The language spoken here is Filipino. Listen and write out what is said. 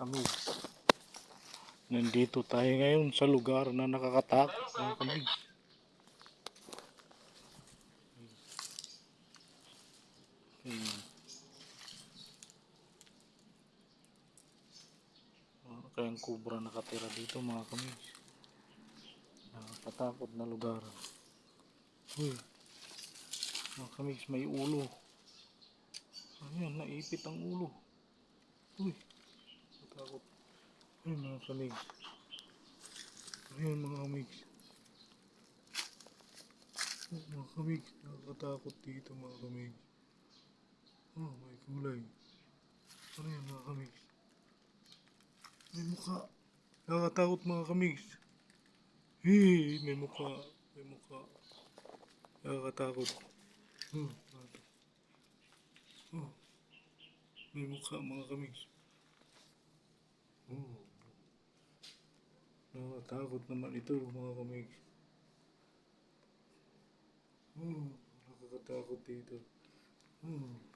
kamigs. Nandito tayo ngayon sa lugar na nakakatakot mga kamigs. Kayang kubra nakatira dito mga kamigs. Nakakatakot na lugar. Uy, mga kamigs, may ulo. Ayan, naipit ang ulo. Uy, natakot. Ayun mga kamigs. Ayan mga kamigs. Oh, mga kamigs, nakakatakot dito mga kamigs. Oh, may kulay. Ano yan mga kamigs? May mukha. Nakakatakot mga kamigs. Hey, may mukha. May mukha. Nakakatakot. Oh, oh, may mukha mga kamigs. Oh, nakakatakot naman ito mga kamigs. Oh, nakakatakot dito. Oh.